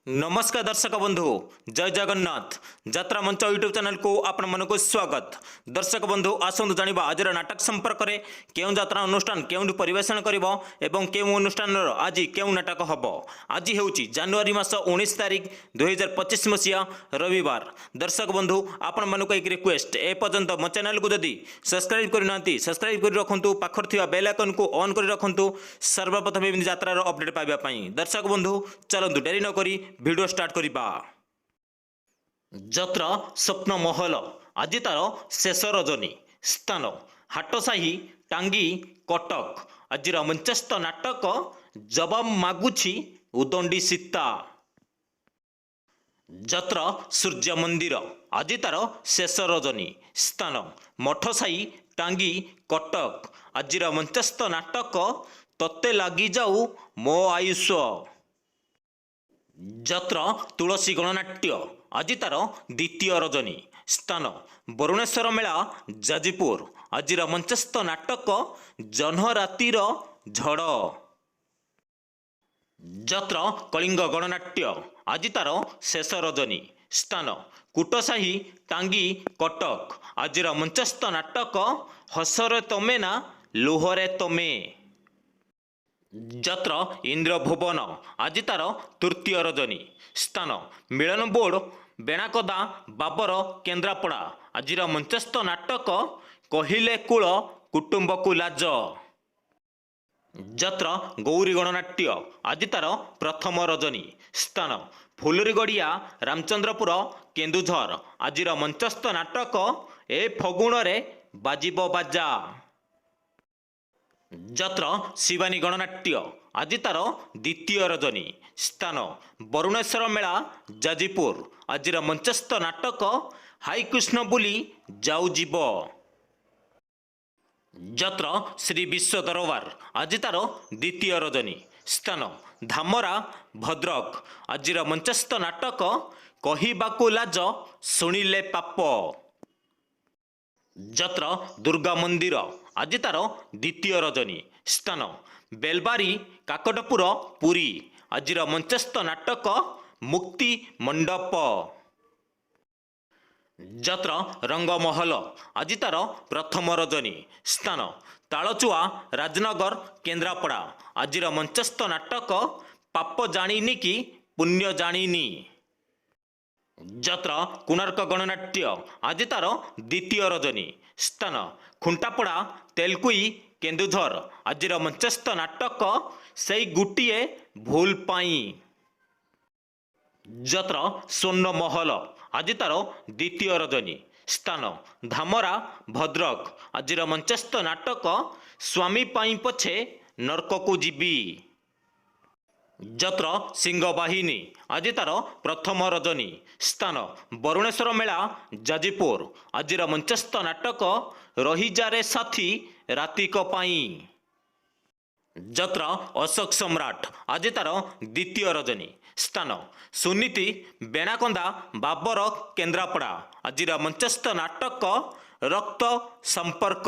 नमस्कार दर्शक बंधु जय जगन्नाथ यात्रा मंच यूट्यूब चैनल को आपण मानक स्वागत। दर्शक बंधु आसतु जानिबा आज नाटक संपर्क में केउं यात्रा अनुष्ठान केउंठु परिवेषण करिवो एवं केउं अनुष्ठान आज केउं नाटक हबो। आज हेउची जनवरी मास 19 तारिख 2025 मसिया रविवार। दर्शक बंधु आपण मानक एक रिक्वेस्ट ए पर्यंत मो चैनल को जदि सब्सक्राइब करनांती सब्सक्राइब कर रखंतु पाखर थिबा बेल आइकन को ऑन कर रखंतु सर्वप्रथम एवं यात्रार अपडेट पाइबा पई। दर्शक बंधु चलंतु डेरी न करी वीडियो स्टार्ट करिबा। जत्र स्वप्न महल आज तार शेष रजनी स्थान हाटसाही टांगी कटक। आज मंचस्थ नाटक जवाब मागुछि उदंडी सीता। जत्र सूर्य मंदिर आज तार शेष रजनी स्थान मठसाही टांगी कटक। आज मंचस्थ नाटक तत्ते लगी जाऊ मो आयुष। जत्र तुलसी गणनाट्य आज तार द्वितीय रजनी स्थान वरुणेश्वर मेला जाजपुर। आज मंचस्थ नाटक जह्न रातिर झड़। जत्र कलिंग गणनाट्य आज तार शेष रजनी स्थान कुटसाही टांगी कटक। आज मंचस्थ नाटक हसरे तमे ना लुहरे तमे। जत्र इंद्र भुवन आज तार तृतीय रजनी स्थान मिलन बोर्ड बेणाकदा बाबर केन्द्रापड़ा। आज मंचस्थ नाटक कहिले कूल कुटुंब को लाज। जत्र गौरी गणनाट्य आज तार प्रथम रजनी स्थान फुलरीगड़िया रामचंद्रपुर केन्दुझर। आज मंचस्थ नाटक ए फगुण रे बाजिब बाजा। जत्र शिवानी गणनाट्य आज तार द्वितीय रजनी स्थान वरुणेश्वर मेला जाजपुर। आज मंचस्थ नाटक हाई कृष्ण बुली जाऊ जीव। जत्र श्री विश्व दरबार आज तार द्वितीय रजनी स्थान धामरा भद्रक। आज मंचस्थ नाटक कहिबाकु लाज शुणिले पाप। जत्र दुर्गा मंदिर आज तार द्वितीय रजनी स्थान बेलबारी काकटपुर पुरी। आज मंचस्थ नाटक मुक्ति मंडप। जत्र रंगमहल आज तार प्रथम रजनी स्थान तालचुआ राजनगर केन्द्रापड़ा। आज मंचस्थ नाटक पाप जानिनी कि पुण्य जानिनी। जत्र कोणार्क गणनाट्य आज तार द्वितीय रजनी स्थान खुंटापड़ा तेलकुई केन्दुझर। आज मंचस्थ नाटक से गुटिए भूल पाई। जत्र स्वर्ण महल आज तार द्वितीय रजनी स्थान धामरा भद्रक। आज मंचस्थ नाटक स्वामी पाई पछे नरक को जीवी। जत्र सिंहवाहिनी आज तार प्रथम रजनी स्थान वरुणेश्वर मेला जाजपुर। आज मंचस्थ नाटक रही जारे साथी रातिक पाई। जत्र अशोक सम्राट आज तार द्वितीय रजनी स्थान सुनीति बेणाकंदा बाबर केन्द्रापड़ा। आज मंचस्थ नाटक रक्त संपर्क।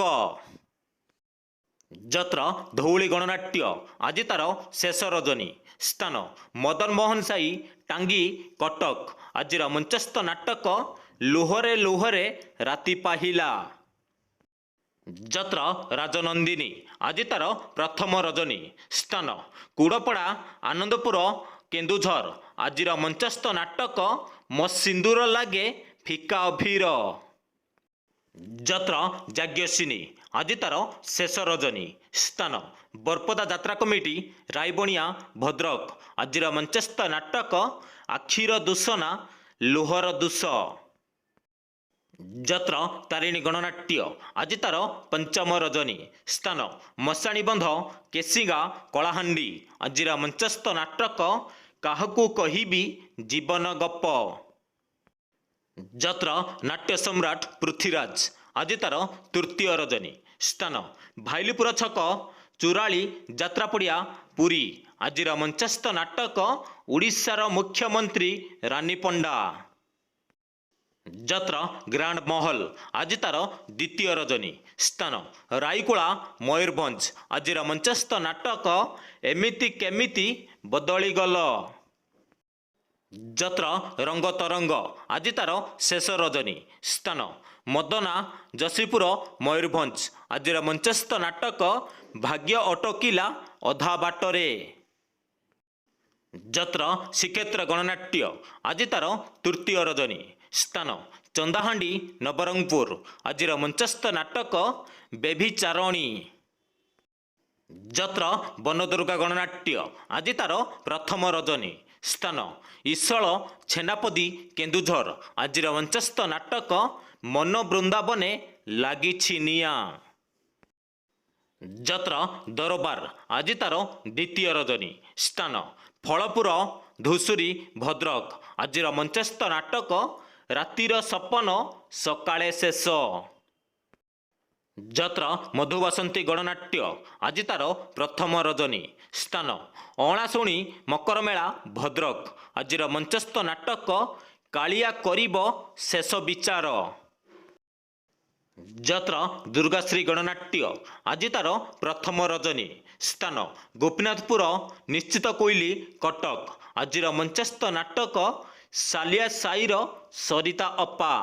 जत्र धौली गणनाट्य आज तार शेष रजनी स्थान मदन मोहन साई टांगी कटक। आज मंचस्थ नाटक लुहरे लुहरे राति पाहिला। जत्र राजनंदिनी आज तार प्रथम रजनी स्थान कुड़पड़ा आनंदपुर केन्दुझर। आज मंचस्थ नाटक मो सिंदूर लागे फिका अभीर। जत्र जाग्यसिनी आज तार शेष रजनी स्थान बरपदा यात्रा कमिटी रायबणिया भद्रक। आज मंचस्थ नाटक आखिर दूषना लुहर दूष। जत्र तारिणी गणनाट्य आज तार पंचम रजनी स्थान मशाणी बंध केसिगा कलाहांडी। आज मंचस्थ नाटक काहकु कहिबी जीवन गप। जत्र नाट्य सम्राट पृथ्वीराज आज तार तृतीय रजनी स्थान भाईलीपुर छक चुराली यात्रापड़िया पुरी। आज मंचस्थ नाटक उड़ीसार मुख्यमंत्री रानी पंडा। जत्र ग्रांड महल आज तार द्वितीय रजनी स्थान रायकोला मयूरभंज। आज मंचस्थ नाटक एमिति केमिति बदली गल। ଯତ୍ର ରଙ୍ଗ ତରଙ୍ଗ ଆଜି ତାର ଶେଷ ରଜନୀ। ସ୍ଥାନ ମଦନା ଯଶୀପୁର ମୟୂରଭଞ୍ଜ। ଆଜିର ମଞ୍ଚସ୍ଥ ନାଟକ ଭାଗ୍ୟ ଅଟକିଲା ଅଧା ବାଟରେ। ଯତ୍ର ଶ୍ରୀକ୍ଷେତ୍ର ଗଣନାଟ୍ୟ ଆଜି ତାର ତୃତୀୟ ରଜନୀ। ସ୍ଥାନ ଚନ୍ଦାହାଣ୍ଡି ନବରଙ୍ଗପୁର। ଆଜିର ମଞ୍ଚସ୍ଥ ନାଟକ ବେଭିଚାରଣୀ। ଯତ୍ର ବନଦୁର୍ଗା ଗଣନାଟ୍ୟ ଆଜି ତାର ପ୍ରଥମ ରଜନୀ। ସ୍ଥାନ ଇଶଳ ଛେନାପଦୀ କେନ୍ଦୁଝର। ଆଜିର ମଞ୍ଚସ୍ଥ ନାଟକ ମନ ବୃନ୍ଦାବନେ ଲାଗିଛି ନିଆଁ। ଯତ୍ର ଦରବାର ଆଜି ତାର ଦ୍ୱିତୀୟ ରଜନୀ। ସ୍ଥାନ ଫଳପୁର ଧୂସୁରୀ ଭଦ୍ରକ। ଆଜିର ମଞ୍ଚସ୍ଥ ନାଟକ ରାତିର ସପନ ସକାଳେ ଶେଷ। ଯତ୍ର ମଧୁବାସନ୍ତୀ ଗଣନାଟ୍ୟ ଆଜି ତାର ପ୍ରଥମ ରଜନୀ। ସ୍ଥାନ ଅଁଳାଶୁଣୀ ମକରମେଳା ଭଦ୍ରକ। ଆଜିର ମଞ୍ଚସ୍ଥ ନାଟକ କାଳିଆ କରିବ ଶେଷ ବିଚାର। ଯତ୍ର ଦୁର୍ଗାଶ୍ରୀ ଗଣନାଟ୍ୟ ଆଜି ତାର ପ୍ରଥମ ରଜନୀ। ସ୍ଥାନ ଗୋପୀନାଥପୁର ନିଶ୍ଚିତ କୋଇଲି କଟକ। ଆଜିର ମଞ୍ଚସ୍ଥ ନାଟକ ସାଲିଆ ସାହିର ସରିତା ଅପା।